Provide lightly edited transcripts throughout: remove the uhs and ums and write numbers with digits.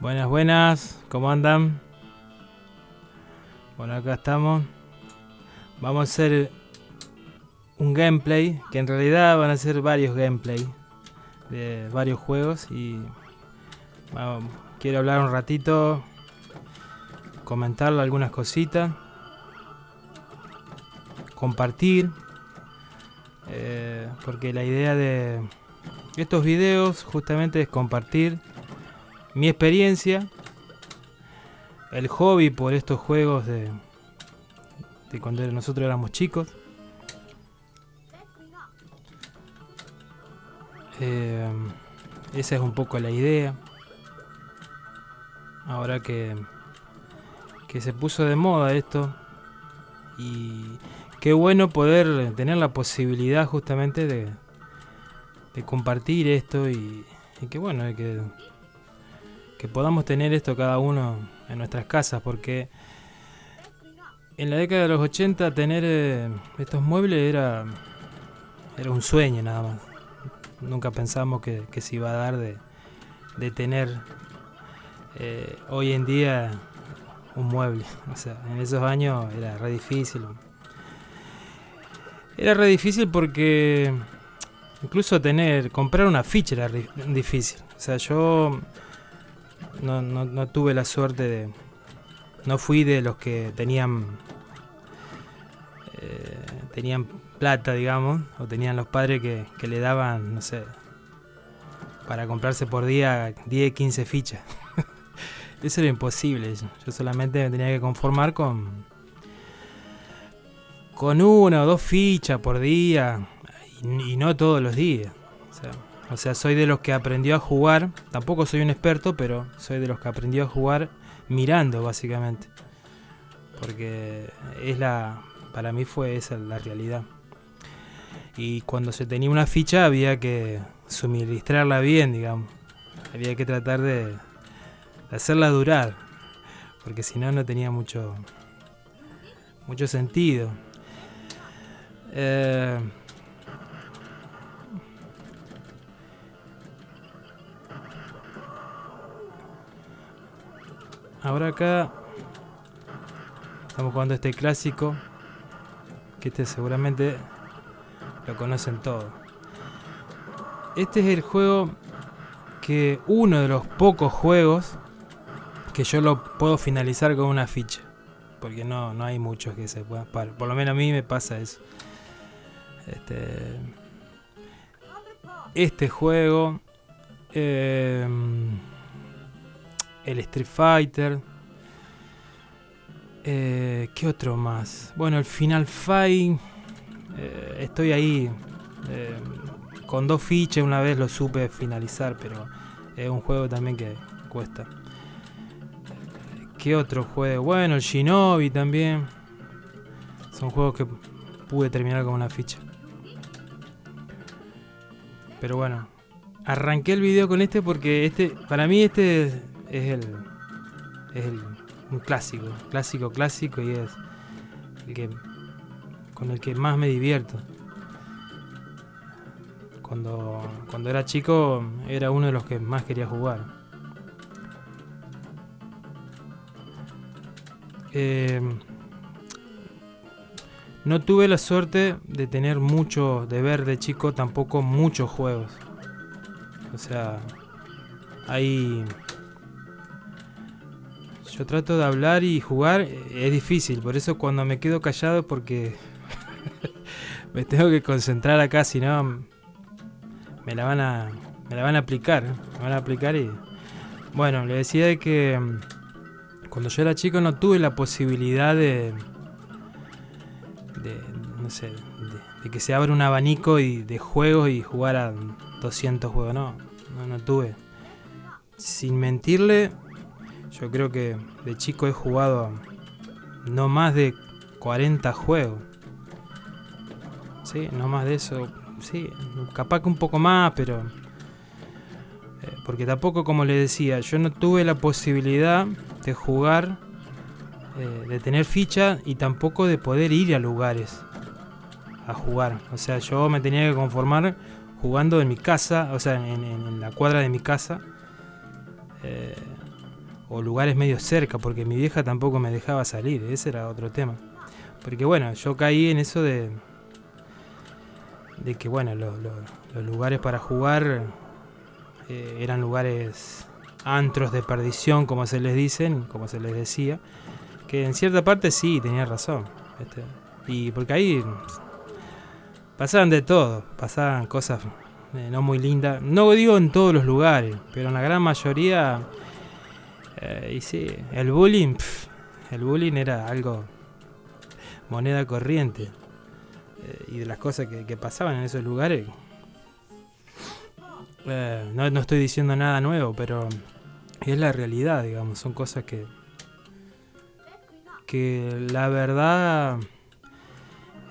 Buenas, buenas, ¿cómo andan? Bueno, acá estamos. Vamos a hacer un gameplay, que en realidad van a ser varios gameplay de varios juegos y quiero hablar un ratito, comentarle algunas cositas, compartir, porque la idea de estos videos justamente es compartir mi experiencia, el hobby por estos juegos de cuando nosotros éramos chicos. Esa es un poco la idea. Ahora que se puso de moda esto, y qué bueno poder tener la posibilidad justamente de compartir esto y que bueno, que podamos tener esto cada uno en nuestras casas, porque en la década de los 80 tener estos muebles era un sueño nada más. Nunca pensamos que se iba a dar de tener hoy en día un mueble. O sea, en esos años era re difícil. Era re difícil porque incluso comprar una ficha era difícil. O sea, yo no tuve la suerte de... No fui de los que tenían plata, digamos, o tenían los padres que le daban, no sé, para comprarse por día 10, 15 fichas. Eso era imposible. Yo solamente me tenía que conformar con una o dos fichas por día, y no todos los días. O sea, soy de los que aprendió a jugar. Tampoco soy un experto, pero soy de los que aprendió a jugar mirando, básicamente. Porque para mí fue esa la realidad. Y cuando se tenía una ficha había que suministrarla bien, digamos. Había que tratar de hacerla durar, porque si no, no tenía mucho sentido. Ahora acá estamos jugando este clásico, que seguramente lo conocen todos. Este es el juego uno de los pocos juegos que yo lo puedo finalizar con una ficha, porque no hay muchos que se puedan parar. Por lo menos a mí me pasa eso. Este juego, el Street Fighter, ¿qué otro más? Bueno, el Final Fight, estoy ahí con 2 fichas. Una vez lo supe finalizar, pero es un juego también que cuesta. ¿Qué otro juego? Bueno, el Shinobi también. Son juegos que pude terminar con una ficha. Pero bueno, arranqué el video con este porque para mí es un clásico, y es con el que más me divierto. Cuando era chico era uno de los que más quería jugar. No tuve la suerte de tener de ver de chico tampoco muchos juegos. O sea, yo trato de hablar y jugar, es difícil. Por eso cuando me quedo callado es porque me tengo que concentrar acá, si no me la van a aplicar. Me van a aplicar y... Bueno, le decía de que cuando yo era chico no tuve la posibilidad de que se abra un abanico de juegos y jugar a 200 juegos. No tuve. Sin mentirle, yo creo que de chico he jugado no más de 40 juegos. Sí, no más de eso. Sí, capaz que un poco más, pero... porque tampoco, como le decía, yo no tuve la posibilidad de jugar, de tener ficha, y tampoco de poder ir a lugares a jugar. O sea, yo me tenía que conformar jugando en mi casa, o sea, en la cuadra de mi casa. o lugares medio cerca, porque mi vieja tampoco me dejaba salir, ese era otro tema. Porque bueno, yo caí en eso de que bueno, los lugares para jugar eran lugares antros de perdición, como se les dicen, como se les decía, que en cierta parte sí, tenía razón. Y porque ahí pasaban de todo, pasaban cosas no muy lindas. No digo en todos los lugares, pero en la gran mayoría. Y sí, el bullying era algo, moneda corriente. Y de las cosas que pasaban en esos lugares. No estoy diciendo nada nuevo, pero es la realidad, digamos. Son cosas que la verdad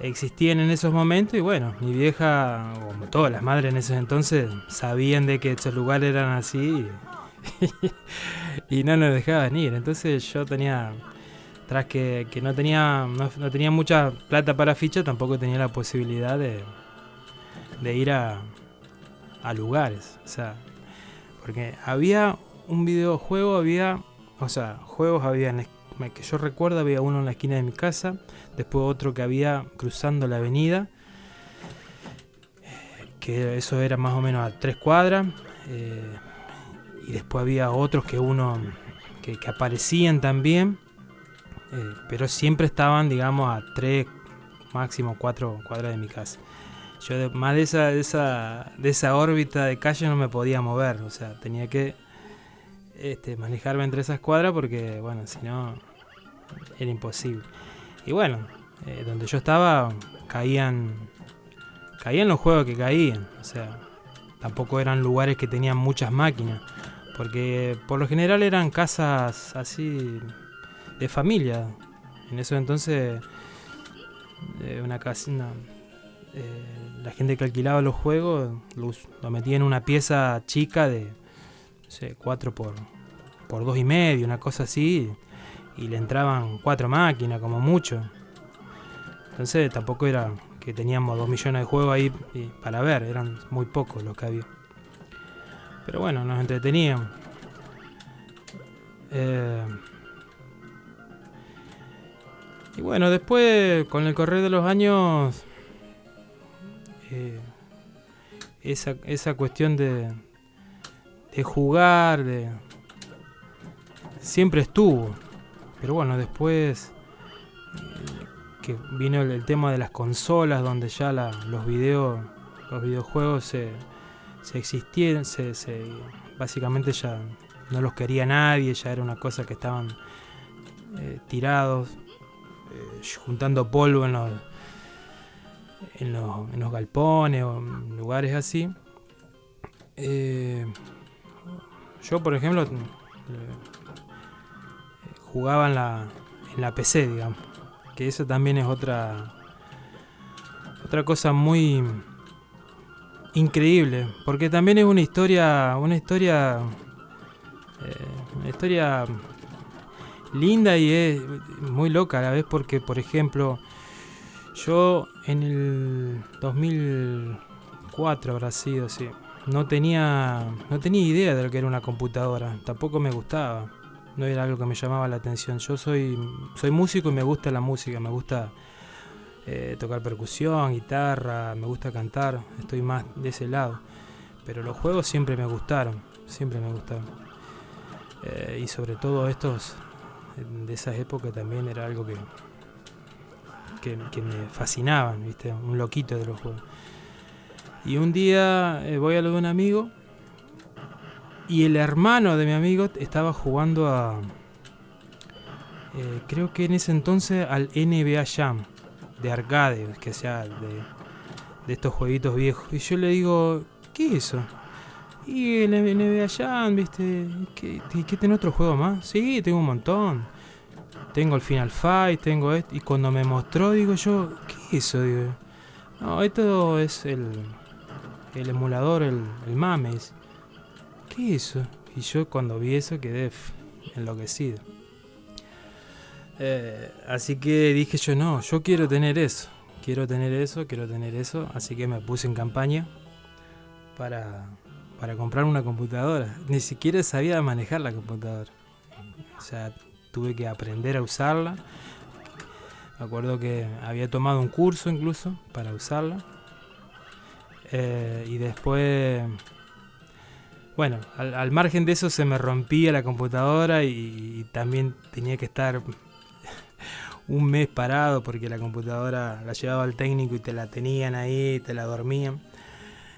existían en esos momentos. Y bueno, mi vieja, como todas las madres en ese entonces, sabían de que estos lugares eran así y no nos dejaban ir. Entonces yo tenía, tras que no tenía mucha plata para ficha, tampoco tenía la posibilidad de ir a lugares. O sea, porque había un videojuego, juegos había que yo recuerdo, había uno en la esquina de mi casa, después otro que había cruzando la avenida, que eso era más o menos a 3 cuadras, y después había otros que que aparecían también, pero siempre estaban, digamos, a 3, máximo 4 cuadras de mi casa. Yo más de esa órbita de calle no me podía mover, o sea, tenía que manejarme entre esas cuadras porque, bueno, si no, era imposible. Y bueno, donde yo estaba caían los juegos que caían, o sea, tampoco eran lugares que tenían muchas máquinas, porque por lo general eran casas así de familia. En eso entonces, una casa, la gente que alquilaba los juegos lo metía en una pieza chica de, no sé, 4 por 2,5, una cosa así, y le entraban 4 máquinas como mucho. Entonces tampoco era que teníamos 2 millones de juegos ahí para ver, eran muy pocos los que había. Pero bueno, nos entreteníamos. Y bueno, después, con el correr de los años, esa cuestión de jugar, siempre estuvo. Pero bueno, después que vino el tema de las consolas, donde ya los videojuegos se existieron, básicamente ya no los quería nadie, ya era una cosa que estaban tirados, juntando polvo en los galpones o en lugares así. Yo, por ejemplo, jugaba en la PC, digamos, que eso también es otra cosa muy increíble, porque también es una historia linda y es muy loca a la vez, porque por ejemplo yo en el 2004 habrá sido, sí, no tenía idea de lo que era una computadora, tampoco me gustaba, no era algo que me llamaba la atención. Yo soy músico y me gusta la música, me gusta tocar percusión, guitarra, me gusta cantar, estoy más de ese lado, pero los juegos siempre me gustaron. Y sobre todo estos de esas épocas también era algo que me fascinaban, ¿viste? Un loquito de los juegos. Y un día voy a lo de un amigo y el hermano de mi amigo estaba jugando creo que en ese entonces al NBA Jam de arcade, que sea de estos jueguitos viejos. Y yo le digo, ¿qué es eso? Y el NBA Jam, ¿viste? ¿Qué tenés otro juego más? Sí, tengo un montón. Tengo el Final Fight, tengo esto. Y cuando me mostró, digo yo, ¿qué es eso? Digo, no, esto es el emulador, el Mames. ¿Qué es eso? Y yo cuando vi eso quedé enloquecido. Así que dije yo, no, yo quiero tener eso. Así que me puse en campaña para comprar una computadora. Ni siquiera sabía manejar la computadora. O sea, tuve que aprender a usarla. Me acuerdo que había tomado un curso incluso para usarla. Y después, bueno, al margen de eso se me rompía la computadora y también tenía que estar un mes parado porque la computadora la llevaba al técnico y te la tenían ahí, te la dormían.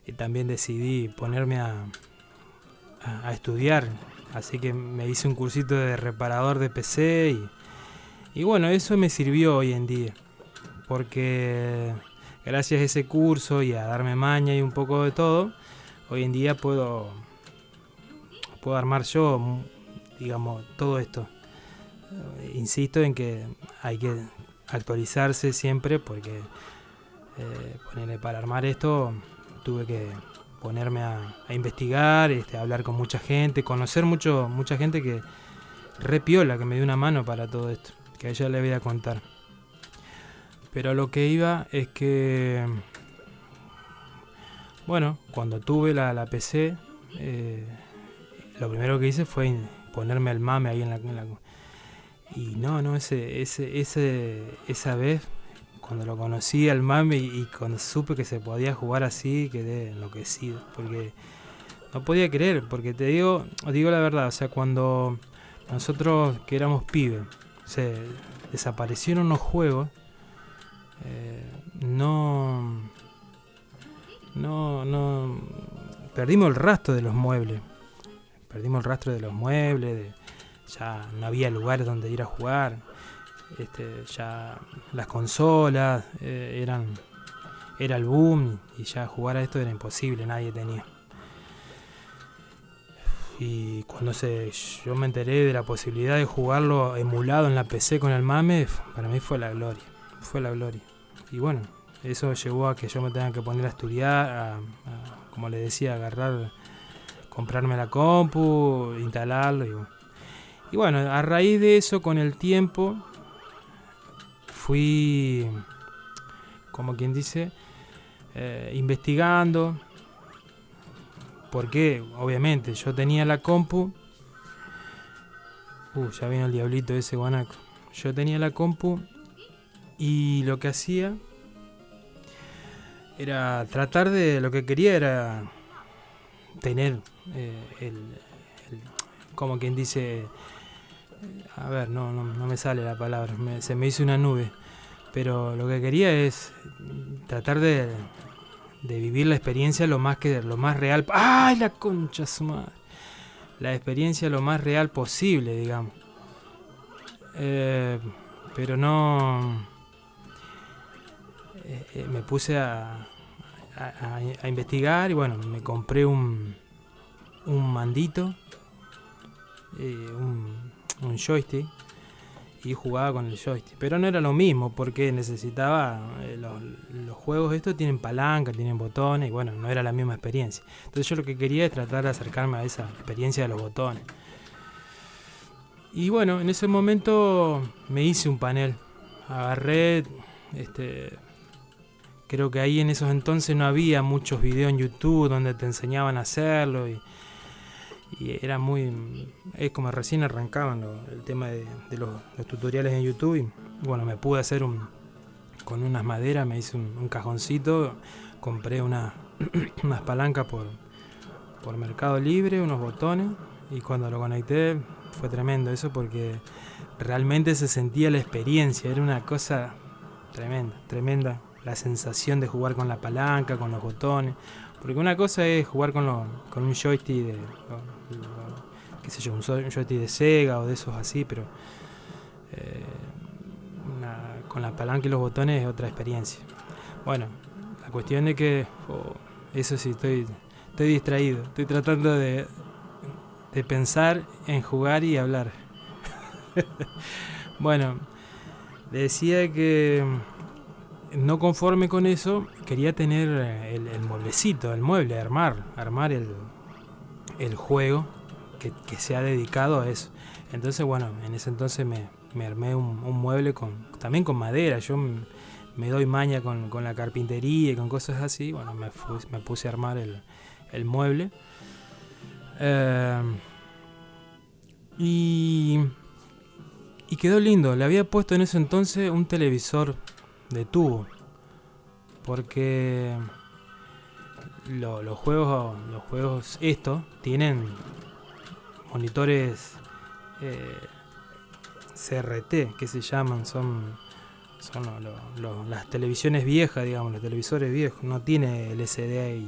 Y también decidí ponerme a estudiar, así que me hice un cursito de reparador de PC y bueno, eso me sirvió hoy en día, porque gracias a ese curso y a darme maña y un poco de todo, hoy en día puedo armar yo, digamos, todo esto. Insisto en que hay que actualizarse siempre porque para armar esto tuve que ponerme a investigar, hablar con mucha gente, conocer mucha gente que re piola, que me dio una mano para todo esto, que a ella le voy a contar. Pero lo que iba es que, bueno, cuando tuve la PC, lo primero que hice fue ponerme el mame ahí en la y esa vez, cuando lo conocí al mame y cuando supe que se podía jugar así, quedé enloquecido, porque no podía creer, porque digo la verdad, o sea, cuando nosotros que éramos pibes, se desaparecieron los juegos, no perdimos el rastro de los muebles, ya no había lugares donde ir a jugar, ya las consolas era el boom y ya jugar a esto era imposible, nadie tenía. Y cuando yo me enteré de la posibilidad de jugarlo emulado en la PC con el mame, para mí fue la gloria. Y bueno, eso llevó a que yo me tenga que poner a estudiar, como le decía, comprarme la compu, instalarlo. Y bueno, a raíz de eso, con el tiempo, fui, como quien dice, investigando. Porque, obviamente, yo tenía la compu. Ya vino el diablito ese guanaco. Yo tenía la compu y lo que hacía era lo que quería era tener como quien dice, a ver, no me sale la palabra, se me hizo una nube, pero lo que quería es tratar de vivir la experiencia lo más real. ¡Ay, la concha su madre! La experiencia lo más real posible, digamos. Pero no... me puse a investigar y bueno, me compré un mandito, un joystick, y jugaba con el joystick, pero no era lo mismo porque necesitaba los juegos estos tienen palanca, tienen botones y bueno, no era la misma experiencia. Entonces yo lo que quería es tratar de acercarme a esa experiencia de los botones. Y bueno, en ese momento me hice un panel, agarré creo que ahí en esos entonces no había muchos videos en YouTube donde te enseñaban a hacerlo y era es como recién arrancaban el tema de los tutoriales en YouTube y bueno, me pude hacer con unas maderas, me hice un cajoncito, compré unas palancas por Mercado Libre, unos botones, y cuando lo conecté fue tremendo eso porque realmente se sentía la experiencia, era una cosa tremenda la sensación de jugar con la palanca, con los botones. Porque una cosa es jugar con un joystick qué sé yo, un joystick de Sega o de esos así, pero con la palanca y los botones es otra experiencia. Bueno, la cuestión es que eso sí, estoy distraído, estoy tratando de pensar en jugar y hablar. Bueno, le decía que no conforme con eso, quería tener el mueblecito, el mueble, armar el juego que sea dedicado a eso. Entonces, bueno, en ese entonces me armé un mueble también con madera. Yo me doy maña con la carpintería y con cosas así. Bueno, me puse a armar el mueble. Y Y quedó lindo. Le había puesto en ese entonces un televisor de tubo. Porque los juegos estos tienen monitores CRT, que se llaman, son las televisiones viejas, digamos, los televisores viejos. No tiene LCD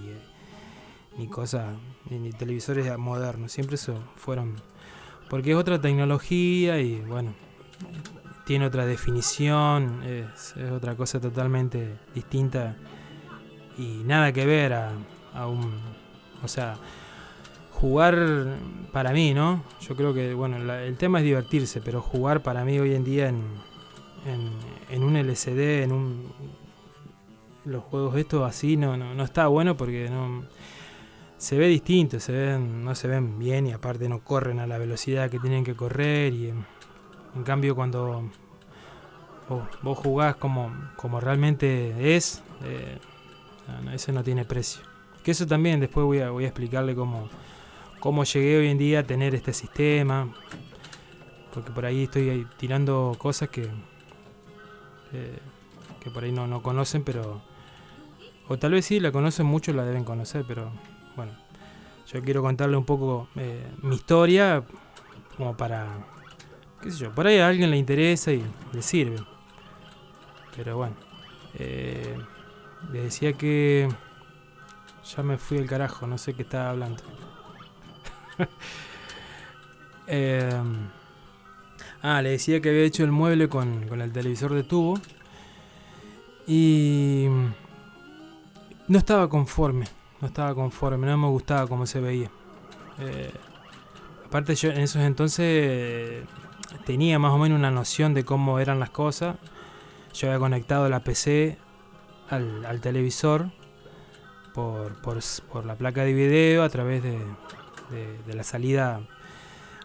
ni cosas, ni televisores modernos. Siempre fueron, porque es otra tecnología y bueno, tiene otra definición, es otra cosa totalmente distinta y nada que ver a o sea, jugar para mí, ¿no? Yo creo que, bueno, el tema es divertirse, pero jugar para mí hoy en día en un LCD, los juegos estos así no está bueno porque no se ve distinto, no se ven bien y aparte no corren a la velocidad que tienen que correr y en cambio cuando vos jugás como realmente es, eso no tiene precio. Que eso también después voy a explicarle cómo llegué hoy en día a tener este sistema, porque por ahí estoy tirando cosas que por ahí no conocen, pero o tal vez sí la conocen muchos, la deben conocer, pero bueno, yo quiero contarle un poco mi historia como para, qué sé yo, por ahí a alguien le interesa y le sirve. Pero bueno, le decía que ya me fui al carajo, no sé qué estaba hablando. Le decía que había hecho el mueble con el televisor de tubo y no estaba conforme, no me gustaba cómo se veía. Aparte yo en esos entonces tenía más o menos una noción de cómo eran las cosas. Yo había conectado la PC al televisor por la placa de video a través de la salida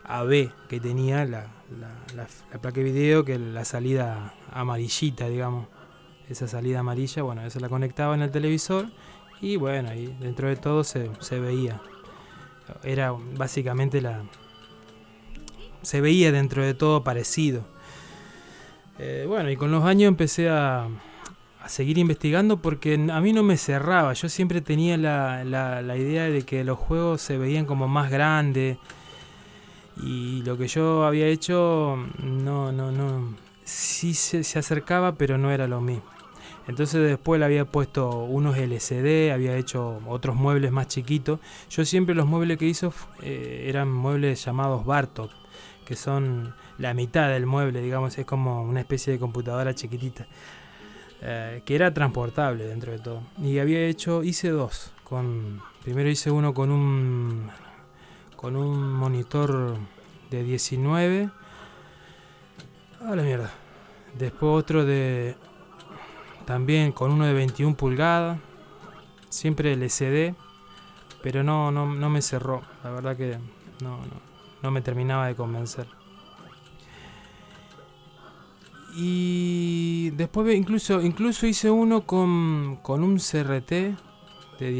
AB que tenía la placa de video, que es la salida amarillita, digamos. Esa salida amarilla, bueno, esa la conectaba en el televisor y bueno, ahí dentro de todo se veía. Era básicamente se veía dentro de todo parecido. Bueno, y con los años empecé a seguir investigando porque a mí no me cerraba. Yo siempre tenía la idea de que los juegos se veían como más grandes y lo que yo había hecho sí se acercaba, pero no era lo mismo. Entonces después le había puesto unos LCD, había hecho otros muebles más chiquitos. Yo siempre los muebles que hice eran muebles llamados Bartok, que son la mitad del mueble, digamos, es como una especie de computadora chiquitita, que era transportable dentro de todo. Y hice dos. Primero hice uno con un monitor de 19. A la mierda. Después otro también con uno de 21 pulgadas. Siempre LCD. Pero no me cerró. La verdad que no me terminaba de convencer. Y después incluso hice uno con un CRT de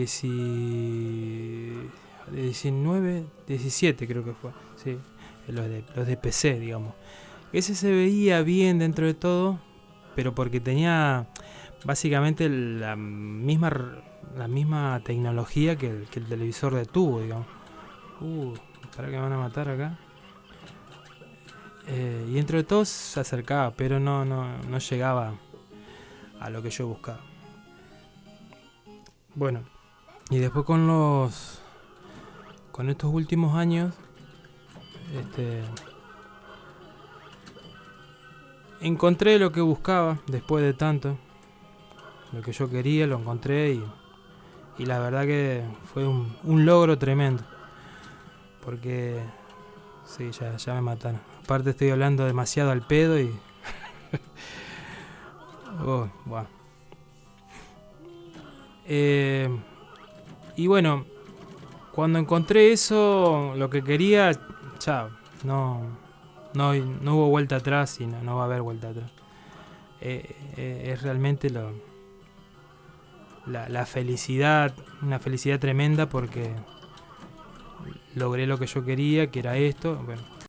19, 17 creo que fue. Sí, los de PC, digamos. Ese se veía bien dentro de todo, pero porque tenía básicamente la misma tecnología que el televisor de tubo, digamos. Para que me van a matar acá. Y dentro de todo se acercaba, pero no llegaba a lo que yo buscaba. Bueno, y después con estos últimos años, encontré lo que buscaba después de tanto. Lo que yo quería lo encontré y la verdad que fue un logro tremendo. Porque sí, ya me mataron. Aparte estoy hablando demasiado al pedo y... Bueno. Y bueno, cuando encontré eso, lo que quería, chao. No hubo vuelta atrás y no va a haber vuelta atrás. Es realmente la felicidad, una felicidad tremenda porque logré lo que yo quería, que era esto. Bueno,